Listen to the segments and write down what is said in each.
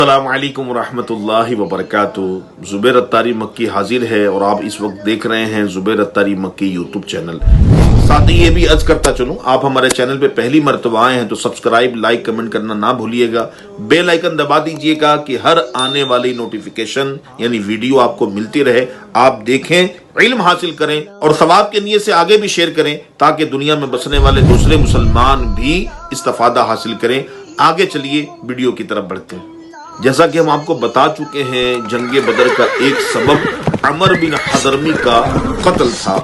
السلام علیکم ورحمۃ اللہ وبرکاتہ۔ زبیر اتاری مکی حاضر ہے اور آپ اس وقت دیکھ رہے ہیں زبیر اتاری مکی یوٹیوب چینل۔ ساتھ ہی یہ بھی عرض کرتا چلوں، آپ ہمارے چینل پہ پہلی مرتبہ آئے ہیں تو سبسکرائب، لائک، کمنٹ کرنا نہ بھولیے گا، بیل آئیکن دبا دیجئے گا کہ ہر آنے والی نوٹیفیکیشن یعنی ویڈیو آپ کو ملتی رہے، آپ دیکھیں، علم حاصل کریں اور ثواب کے نیت سے آگے بھی شیئر کریں تاکہ دنیا میں بسنے والے دوسرے مسلمان بھی استفادہ حاصل کریں۔ آگے چلیے ویڈیو کی طرف بڑھتے ہیں۔ جیسا کہ ہم آپ کو بتا چکے ہیں، جنگ بدر کا ایک سبب عمر بن حضرمی کا قتل تھا،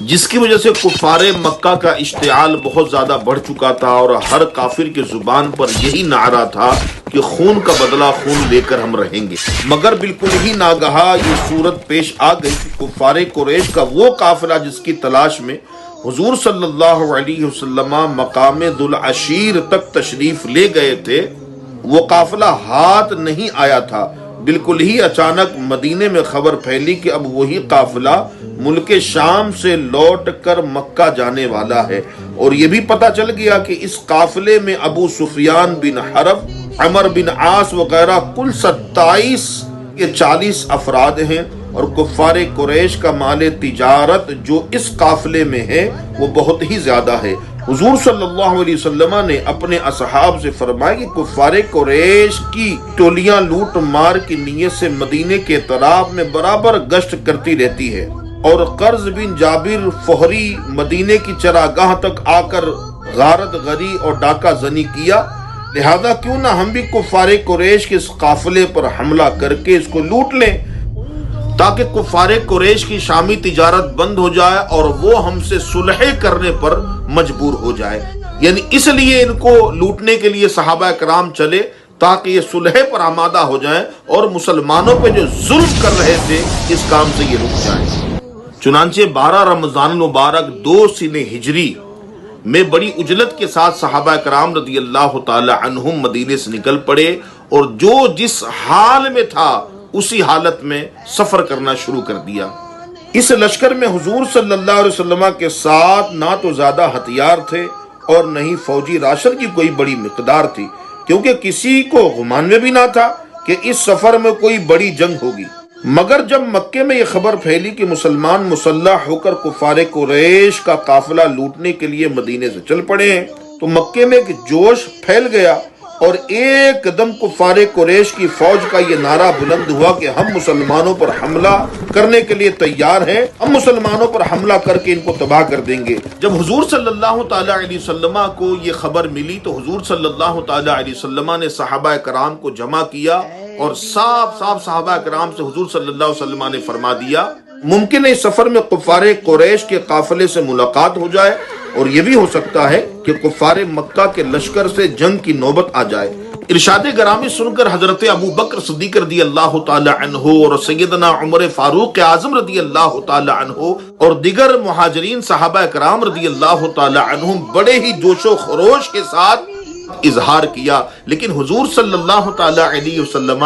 جس کی وجہ سے کفار مکہ کا اشتعال بہت زیادہ بڑھ چکا تھا اور ہر کافر کے زبان پر یہی نعرہ تھا کہ خون کا بدلہ خون لے کر ہم رہیں گے۔ مگر بالکل ہی ناگہا یہ صورت پیش آ گئی کہ کفار قریش کا وہ قافلہ جس کی تلاش میں حضور صلی اللہ علیہ وسلم مقام ذو العشیر تک تشریف لے گئے تھے، وہ قافلہ ہاتھ نہیں آیا تھا۔ بالکل ہی اچانک مدینے میں خبر پھیلی کہ اب وہی قافلہ ملک شام سے لوٹ کر مکہ جانے والا ہے، اور یہ بھی پتہ چل گیا کہ اس قافلے میں ابو سفیان بن حرب، عمر بن عاص وغیرہ کل 27 کے 40 افراد ہیں، اور کفار قریش کا مال تجارت جو اس قافلے میں ہے وہ بہت ہی زیادہ ہے۔ حضور صلی اللہ علیہ وسلم نے اپنے اصحاب سے فرمایا کہ کفار قریش کی ٹولیاں لوٹ مار کی نیت سے مدینے کے اطراف میں برابر گشت کرتی رہتی ہے، اور قرظ بن جابر فہری مدینے کی چراگاہ تک آ کر غارت غری اور ڈاکہ زنی کیا، لہذا کیوں نہ ہم بھی کفار قریش کے اس قافلے پر حملہ کر کے اس کو لوٹ لیں تاکہ کفار قریش کی شامی تجارت بند ہو جائے اور وہ ہم سے صلح کرنے پر مجبور ہو جائے۔ یعنی اس لیے ان کو لوٹنے کے لیے صحابہ کرام چلے تاکہ یہ صلح پر آمادہ ہو جائیں اور مسلمانوں پہ جو ظلم کر رہے تھے اس کام سے یہ رک جائیں۔ چنانچہ 12 رمضان المبارک 2 سنہ ہجری میں بڑی عجلت کے ساتھ صحابہ کرام رضی اللہ تعالی عنہم مدینے سے نکل پڑے، اور جو جس حال میں تھا اسی حالت میں سفر کرنا شروع کر دیا۔ اس لشکر میں حضور صلی اللہ علیہ وسلم کے ساتھ نہ تو زیادہ ہتھیار تھے اور نہ ہی فوجی راشن کی کوئی بڑی مقدار تھی، کیونکہ کسی کو گمان میں بھی نہ تھا کہ اس سفر میں کوئی بڑی جنگ ہوگی۔ مگر جب مکے میں یہ خبر پھیلی کہ مسلمان مسلح ہو کر کفار قریش کا قافلہ لوٹنے کے لیے مدینے سے چل پڑے ہیں تو مکے میں ایک جوش پھیل گیا، اور ایک دم کفار قریش کی فوج کا یہ نعرہ بلند ہوا کہ ہم مسلمانوں پر حملہ کرنے کے لیے تیار ہیں، ہم مسلمانوں پر حملہ کر کے ان کو تباہ کر دیں گے۔ جب حضور صلی اللہ تعالی علیہ وسلم کو یہ خبر ملی تو حضور صلی اللہ تعالی علیہ وسلم نے صحابہ کرام کو جمع کیا اور صاف صحابہ کرام سے حضور صلی اللہ علیہ وسلم نے فرما دیا ممکن ہے اس سفر میں کفار قریش کے قافلے سے ملاقات ہو جائے، اور یہ بھی ہو سکتا ہے کہ کفار مکہ کے لشکر سے جنگ کی نوبت آ جائے۔ ارشاد گرامی سن کر حضرت ابو بکر صدیق رضی اللہ تعالی عنہ اور سیدنا عمر فاروق اعظم رضی اللہ تعالی عنہ اور دیگر مہاجرین صحابہ کرام رضی اللہ تعالی عنہم بڑے ہی جوش و خروش کے ساتھ اظہار کیا، لیکن حضور صلی اللہ تعالی علیہ وسلم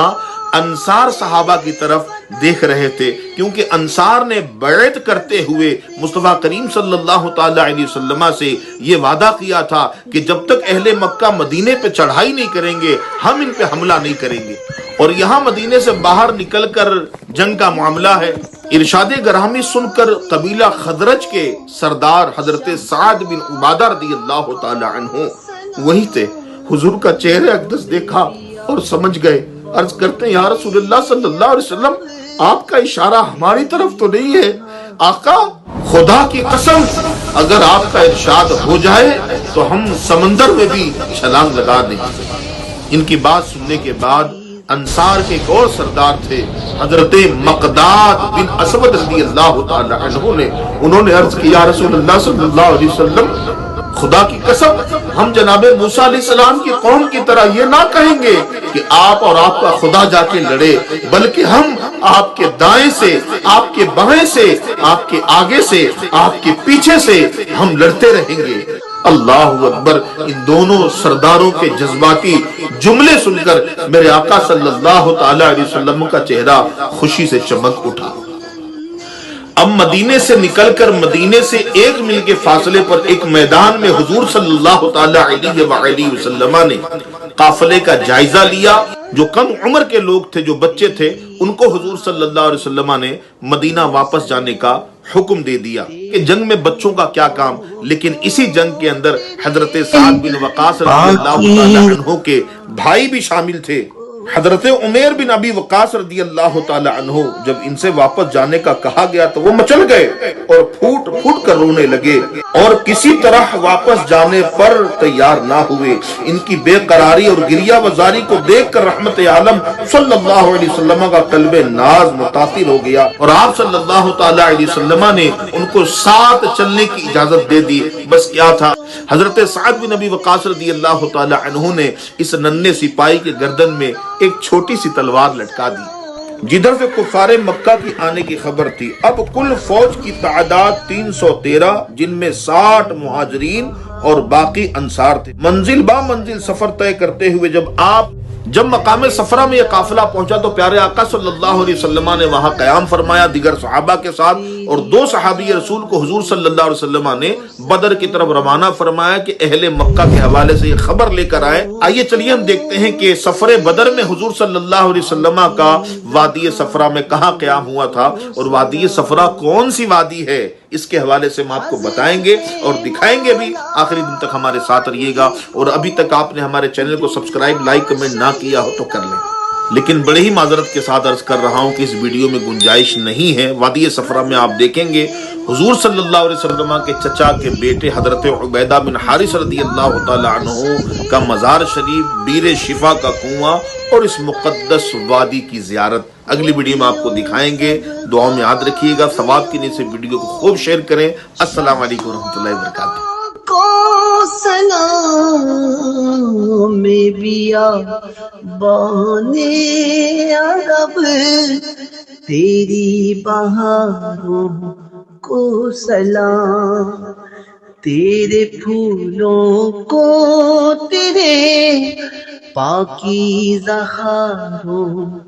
انصار صحابہ کی طرف دیکھ رہے تھے، کیونکہ انصار نے بیعت کرتے ہوئے مصطفیٰ کریم صلی اللہ تعالی علیہ وسلم سے یہ وعدہ کیا تھا کہ جب تک اہل مکہ مدینے پہ چڑھائی نہیں کریں گے ہم ان پہ حملہ نہیں کریں گے، اور یہاں مدینے سے باہر نکل کر جنگ کا معاملہ ہے۔ ارشاد گرامی سن کر قبیلہ خزرج کے سردار حضرت سعد بن عبادہ رضی اللہ تعالی عنہ وہی تھے، حضور کا چہرہ اقدس دیکھا اور سمجھ گئے، عرض کرتے ہیں یا رسول اللہ صلی اللہ علیہ وسلم آپ کا اشارہ ہماری طرف تو نہیں ہے، آقا خدا کی قسم اگر آپ کا ارشاد ہو جائے تو ہم سمندر میں بھی چھلانگ لگا دیں۔ ان کی بات سننے کے بعد انصار کے ایک اور سردار تھے حضرت مقداد بن اسود رضی اللہ تعالی عنہ نے، انہوں نے عرض کیا یا رسول اللہ صلی اللہ علیہ وسلم خدا کی قسم ہم جناب موسیٰ علیہ السلام کی قوم کی طرح یہ نہ کہیں گے کہ آپ اور آپ کا خدا جا کے لڑے، بلکہ ہم آپ کے دائیں سے، آپ کے بائیں سے، آپ کے آگے سے، آپ کے پیچھے سے ہم لڑتے رہیں گے۔ اللہ اکبر! ان دونوں سرداروں کے جذباتی جملے سن کر میرے آقا صلی اللہ تعالی علیہ وسلم کا چہرہ خوشی سے چمک اٹھا۔ اب مدینے سے نکل کر مدینے سے 1 میل کے فاصلے پر ایک میدان میں حضور صلی اللہ تعالی علیہ وسلم نے قافلے کا جائزہ لیا جو کم عمر کے لوگ تھے، جو بچے تھے، ان کو حضور صلی اللہ علیہ وسلم نے مدینہ واپس جانے کا حکم دے دیا کہ جنگ میں بچوں کا کیا کام۔ لیکن اسی جنگ کے اندر حضرت سعد بن وقاص رضی اللہ تعالی عنہ کے بھائی بھی شامل تھے، حضرت عمیر بن ابی وقاص رضی اللہ تعالی عنہ۔ جب ان سے واپس جانے کا کہا گیا تو وہ مچل گئے اور پھوٹ پھوٹ کر رونے لگے اور کسی طرح واپس جانے پر تیار نہ ہوئے۔ ان کی بے قراری اور گریہ وزاری کو دیکھ کر رحمت عالم صلی اللہ علیہ وسلم کا قلب ناز متاثر ہو گیا اور آپ صلی اللہ تعالی علیہ وسلم نے ان کو ساتھ چلنے کی اجازت دے دی۔ بس کیا تھا، حضرت سعد بن ابی وقاص رضی اللہ تعالی عنہ نے اس ننھے سپاہی کے گردن میں ایک چھوٹی سی تلوار لٹکا دی، جدھر سے کفار مکہ کی آنے کی خبر تھی۔ اب کل فوج کی تعداد 313، جن میں 60 مہاجرین اور باقی انصار تھے۔ منزل با منزل سفر طے کرتے ہوئے جب مقام صفرا میں یہ قافلہ پہنچا تو پیارے آقا صلی اللہ علیہ وسلم نے وہاں قیام فرمایا دیگر صحابہ کے ساتھ، اور 2 صحابی رسول کو حضور صلی اللہ علیہ وسلم نے بدر کی طرف روانہ فرمایا کہ اہل مکہ کے حوالے سے یہ خبر لے کر آئے۔ آئیے چلیے ہم دیکھتے ہیں کہ سفر بدر میں حضور صلی اللہ علیہ وسلم کا وادی صفرا میں کہاں قیام ہوا تھا، اور وادی صفرا کون سی وادی ہے، اس کے حوالے سے ہم آپ کو بتائیں گے اور دکھائیں گے بھی۔ آخری دن تک ہمارے ساتھ رہیے گا، اور ابھی تک آپ نے ہمارے چینل کو سبسکرائب، لائک، کمنٹ نہ کیا ہو تو کر لیں۔ لیکن بڑے ہی معذرت کے ساتھ عرض کر رہا ہوں کہ اس ویڈیو میں گنجائش نہیں ہے۔ وادی صفرا میں آپ دیکھیں گے حضور صلی اللہ علیہ وسلم کے چچا کے بیٹے حضرت عبیدہ بن حارث رضی اللہ تعالی عنہ کا مزار شریف، بیر شفا کا کنواں اور اس مقدس وادی کی زیارت اگلی ویڈیو میں آپ کو دکھائیں گے۔ دعاؤں میں یاد رکھیے گا، ثواب کی نیت سے ویڈیو کو خوب شیئر کریں۔ السلام علیکم ورحمۃ اللہ وبرکاتہ۔ سلام بیا بانے عرب، تیری بہاروں کو سلام، تیرے پھولوں کو تیرے پاکیزہ خاروں